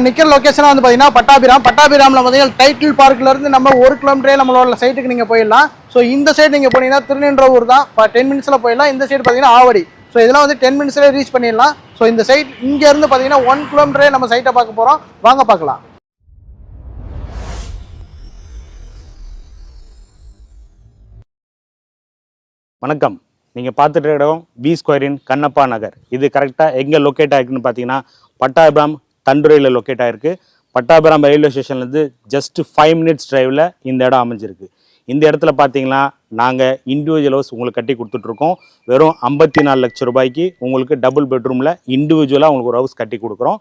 நிக்கிற லொகேஷன் வந்து பாத்தீங்கன்னா பட்டாபிராம்ல பாத்தீங்கன்னா டைட்டில் பார்க்ல இருந்து நம்ம 1 கிலோமீட்டரே நம்மளோட சைட்டுக்கு நீங்க போயிடலாம். ஸோ இந்த சைடு நீங்க போனீங்கன்னா திருநின்றவூர் தான் 10 மினிட்ஸ்ல போயிடலாம். இந்த சைடு பாத்தீங்கன்னா ஆவடி. ஸோ இதெல்லாம் வந்து 10 மினிட்ஸ்ல ரீச் பண்ணிடலாம். ஸோ இந்த சைட் இங்க இருந்து பாத்தீங்கன்னா 1 கிலோமீட்டரே நம்ம சைட்டை பார்க்க போறோம். வாங்க பார்க்கலாம். வணக்கம். நீங்கள் பார்த்துட்டு இடம் பி ஸ்கொயரின் கண்ணப்பா நகர். இது கரெக்டாக எங்கே லொக்கேட் ஆகிருக்குன்னு பார்த்தீங்கன்னா பட்டாபிராம் தண்டுரையில் லொக்கேட் ஆகிருக்கு. பட்டாபிராம் ரயில்வே ஸ்டேஷன்லேருந்து ஜஸ்ட் 5 மினிட்ஸ் டிரைவில் இந்த இடம் அமைஞ்சிருக்கு. இந்த இடத்துல பார்த்தீங்கன்னா நாங்கள் இண்டிவிஜுவல் ஹவுஸ் உங்களுக்கு கட்டி கொடுத்துட்ருக்கோம். வெறும் 54 லட்சம் ரூபாய்க்கு உங்களுக்கு டபுள் பெட்ரூமில் இண்டிவிஜுவலாக உங்களுக்கு ஒரு ஹவுஸ் கட்டி கொடுக்குறோம்.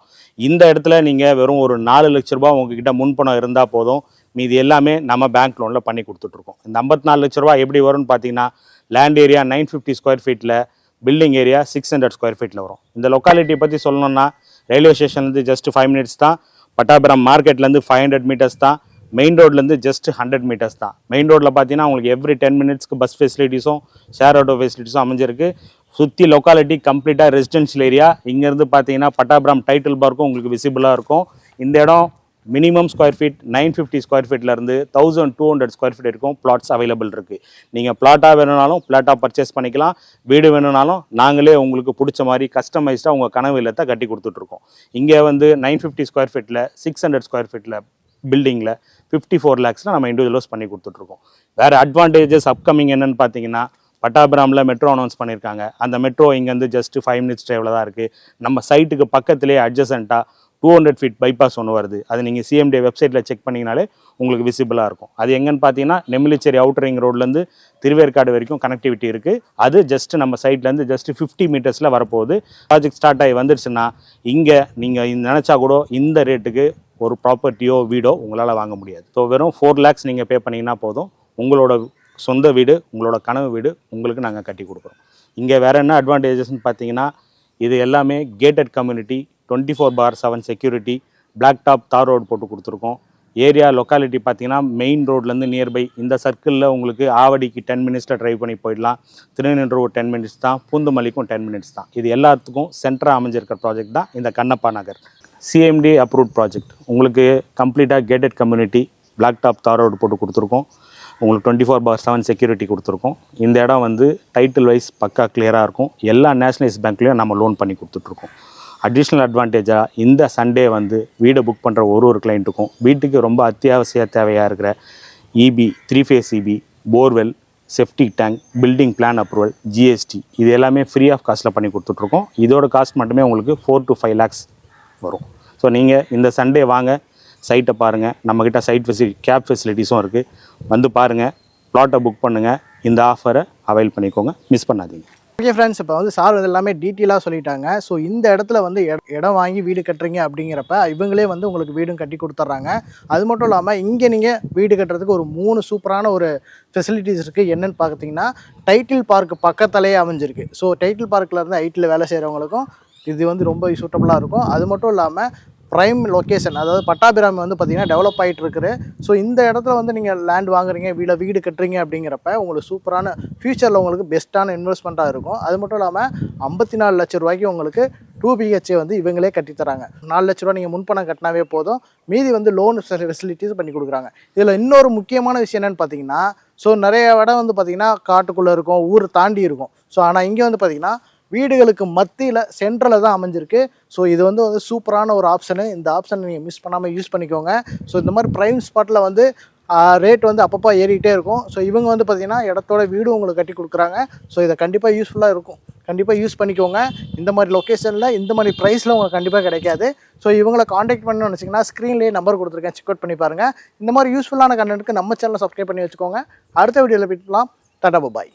இந்த இடத்துல நீங்கள் வெறும் ஒரு 4 லட்ச ரூபா உங்ககிட்ட முன்பணம் இருந்தால் போதும். மீது எல்லாமே நம்ம பேங்க் லோனில் பண்ணி கொடுத்துட்ருக்கோம். இந்த 54 லட்ச ரூபா எப்படி வரும்னு பார்த்தீங்கன்னா லேண்ட் ஏரியா 950 ஸ்கொயர் ஃபீட்டில், பில்டிங் ஏரியா 600 ஸ்கொயர் ஃபீட்டில் வரும். இந்த லொக்காலிட்டியை பற்றி சொல்லணும்னா ரயில்வே ஸ்டேஷன்லேருந்து ஜஸ்ட் 5 மினிட்ஸ் தான். பட்டாபிராம் மார்க்கெட்லேருந்து 500 மீட்டர்ஸ் தான். மெயின் ரோட்லேருந்து ஜஸ்ட் 100 மீட்டர்ஸ் தான். மெயின் ரோட்டில் பார்த்தீங்கன்னா உங்களுக்கு எவ்ரி 10 மினிட்ஸ்க்கு பஸ் ஃபெசிலிட்டிஸும் ஷேர் ஆட்டோ ஃபெசிலிட்டிஸும் அமைஞ்சிருக்கு. சுற்றி லொக்காலிட்டி கம்ப்ளீட்டாக ரெசிடென்ஷியல் ஏரியா. இங்கேருந்து பார்த்தீங்கன்னா பட்டாபிராம் டைட்டில் பார்க்கும் உங்களுக்கு விசிபிளாக இருக்கும். இந்த இடம் மினிமம் ஸ்கொயர் ஃபீட் 950 ஸ்கொயர் ஃபீட்லேருந்து 1200 ஸ்கொயர் ஃபீட் இருக்கும் பிளாட்ஸ் அவைலபிள் இருக்குது. நீங்கள் பிளாட்டாக வேணும்னாலும் பிளாட்டாக பர்ச்சேஸ் பண்ணிக்கலாம். வீடு வேணும்னாலும் நாங்களே உங்களுக்கு பிடிச்ச மாதிரி கஸ்டமைஸ்டாக உங்கள் கனவு இல்லத்தை கட்டி கொடுத்துட்ருக்கோம். இங்கே வந்து 950 ஸ்கொயர் ஃபீட்டில் 600 ஸ்கொயர் ஃபீட்டில் பில்டிங்கில் 54 லேக்ஸில் நம்ம இண்டிவிஜுவல்ஸ் பண்ணி கொடுத்துட்ருக்கோம். வேறு அட்வான்டேஜஸ் அப்கமிங் என்னென்னு பார்த்தீங்கன்னா பட்டாபிராமில் மெட்ரோ அனௌன்ஸ் பண்ணியிருக்காங்க. அந்த மெட்ரோ இங்கேருந்து ஜஸ்ட் 5 மினிட்ஸ் டிரைவில் தான் இருக்குது. நம்ம சைட்டுக்கு பக்கத்துலேயே அட்ஜசண்ட்டாக 200 ஃபீட் பைபாஸ் ஒன்று வருது. அது நீங்கள் சிஎம்டி வெப்சைட்டில் செக் பண்ணிங்கனாலே உங்களுக்கு விசிபிளாக இருக்கும். அது எங்கன்னு பார்த்தீங்கன்னா நெமிலிச்சேரி அவுட்டர் ரிங் ரோட்லேருந்து திருவேற்காடு வரைக்கும் கனெக்டிவிட்டி இருக்குது. அது ஜஸ்ட் நம்ம சைட்லேருந்து ஜஸ்ட் 50 மீட்டர்ஸில் வரப்போகுது. ப்ராஜெக்ட் ஸ்டார்ட் ஆகி வந்துடுச்சுன்னா இங்கே நீங்கள் நினச்சா கூட இந்த ரேட்டுக்கு ஒரு ப்ராப்பர்ட்டியோ வீடோ உங்களால் வாங்க முடியாது. ஸோ வெறும் 4 லேக்ஸ் நீங்கள் பே பண்ணிங்கன்னா போதும், உங்களோட சொந்த வீடு, உங்களோட கனவு வீடு உங்களுக்கு நாங்கள் கட்டி கொடுக்குறோம். இங்கே வேறு என்ன அட்வான்டேஜஸ்ன்னு பார்த்தீங்கன்னா இது எல்லாமே gated community, 24/7 security, black top tar road போட்டு கொடுத்துருக்கோம். ஏரியா லொக்காலிட்டி பார்த்தீங்கன்னா மெயின் ரோட்லேருந்து நியர்பை இந்த சர்க்கிளில் உங்களுக்கு ஆவடிக்கு 10 மினிட்ஸில் ட்ரைவ் பண்ணி போயிடலாம். திருநின்றவூர் 10 மினிட்ஸ் தான், பூந்தமல்லிக்கும் 10 மினிட்ஸ் தான். இது எல்லாத்துக்கும் சென்டராக அமைஞ்சிருக்கிற ப்ராஜெக்ட் தான் இந்த Kannappa Nagar. CMD approved project. உங்களுக்கு கம்ப்ளீட்டாக gated community, block top tar road போட்டு கொடுத்துருக்கோம். உங்களுக்கு 24/7 செக்யூரிட்டி கொடுத்துருக்கோம். இந்த இடம் வந்து டைட்டில் வைஸ் பக்கா கிளியராக இருக்கும். எல்லா நேஷனலைஸ் பேங்க்லேயும் நம்ம லோன் பண்ணி கொடுத்துட்ருக்கோம். அடிஷ்னல் அட்வான்டேஜாக இந்த சண்டே வந்து வீடை புக் பண்ணுற ஒரு கிளைண்ட்டுக்கும் வீட்டுக்கு ரொம்ப அத்தியாவசிய தேவையாக இருக்கிற EB, 3 face EB, borewell, septic tank, building plan approval, GST இது எல்லாமே ஃப்ரீ ஆஃப் காஸ்ட்டில் பண்ணி கொடுத்துட்ருக்கோம். இதோட காஸ்ட் மட்டுமே உங்களுக்கு 4 to 5 லேக்ஸ் வரும். ஸோ நீங்கள் இந்த சண்டே வாங்க, சைட்டை பாருங்கள். நம்மக்கிட்ட சைட் கேப் ஃபெசிலிட்டிஸும் இருக்குது. வந்து பாருங்கள், ப்ளாட்டை புக் பண்ணுங்கள். இந்த ஆஃபரை அவைல் பண்ணிக்கோங்க, மிஸ் பண்ணாதீங்க. ஓகே ஃப்ரெண்ட்ஸ், இப்போ வந்து சார் வந்து எல்லாமே டீட்டெயிலாக சொல்லிட்டாங்க. ஸோ இந்த இடத்துல வந்து இடம் வாங்கி வீடு கட்டுறீங்க அப்படிங்கிறப்ப இவங்களே வந்து உங்களுக்கு வீடும் கட்டி கொடுத்துட்றாங்க. அது மட்டும் இல்லாமல் இங்கே நீங்கள் வீடு கட்டுறதுக்கு ஒரு 3 சூப்பரான ஒரு ஃபெசிலிட்டிஸ் இருக்குது. என்னென்னு பார்த்தீங்கன்னா டைட்டில் பார்க் பக்கத்துலேயே அமைஞ்சிருக்கு. ஸோ டைட்டில் பார்க்கில் இருந்து ஐடியில் வேலை செய்கிறவங்களுக்கும் இது வந்து ரொம்ப சூட்டபுளாக இருக்கும். அது மட்டும் இல்லாமல் ப்ரைம் லொக்கேஷன், அதாவது பட்டாபிராமி வந்து பார்த்திங்கன்னா டெவலப் ஆகிட்டு இருக்குது. ஸோ இந்த இடத்துல வந்து நீங்கள் லேண்ட் வாங்குறீங்க, வீடு கட்டுறீங்க அப்படிங்கிறப்ப உங்களுக்கு சூப்பரான ஃப்யூச்சரில் உங்களுக்கு பெஸ்ட்டான இன்வெஸ்ட்மெண்ட்டாக இருக்கும். அது மட்டும் இல்லாமல் 54 லட்ச ரூபாய்க்கு உங்களுக்கு 2 BHA வந்து இவங்களே கட்டித்தராங்க. 4 லட்ச ரூபா நீங்கள் முன்பணம் கட்டினாவே போதும், மீதி வந்து லோன் ஃபெசிலிட்டிஸ் பண்ணி கொடுக்குறாங்க. இதில் இன்னொரு முக்கியமான விஷயம் என்னென்னு பார்த்தீங்கன்னா, ஸோ நிறைய இடம் வந்து பார்த்திங்கன்னா காட்டுக்குள்ளே இருக்கும், ஊர் தாண்டி இருக்கும். ஸோ ஆனால் இங்கே வந்து பார்த்திங்கன்னா வீடுகளுக்கு மத்தியில் சென்ட்ரலில் தான் அமைஞ்சிருக்கு. ஸோ இது வந்து சூப்பரான ஒரு ஆப்ஷனு. இந்த ஆப்ஷனை நீங்கள் மிஸ் பண்ணாமல் யூஸ் பண்ணிக்கோங்க. ஸோ இந்த மாதிரி ப்ரைம் ஸ்பாட்டில் வந்து ரேட் வந்து அப்பப்போ ஏறிக்கிட்டே இருக்கும். ஸோ இவங்க வந்து பார்த்திங்கன்னா இடத்தோட வீடும் உங்களுக்கு கட்டி கொடுக்குறாங்க. ஸோ இதை கண்டிப்பாக யூஸ்ஃபுல்லாக இருக்கும், கண்டிப்பாக யூஸ் பண்ணிக்கோங்க. இந்த மாதிரி லொக்கேஷனில் இந்த மாதிரி ப்ரைஸில் உங்களுக்கு கண்டிப்பாக கிடைக்காது. ஸோ இவங்களை காண்டாக்ட் பண்ணணும்னு நினச்சிங்கன்னா ஸ்க்ரீன்லேயே நம்பர் கொடுத்துருக்கேன், செக் அவுட் பண்ணி பாருங்கள். இந்த மாதிரி யூஸ்ஃபுல்லான கண்டென்ட்டுக்கு நம்ம சேனலை சப்ஸ்கிரைப் பண்ணி வச்சுக்கோங்க. அடுத்த வீடியோவில் போய்ட்டுலாம். டாடா பாய்.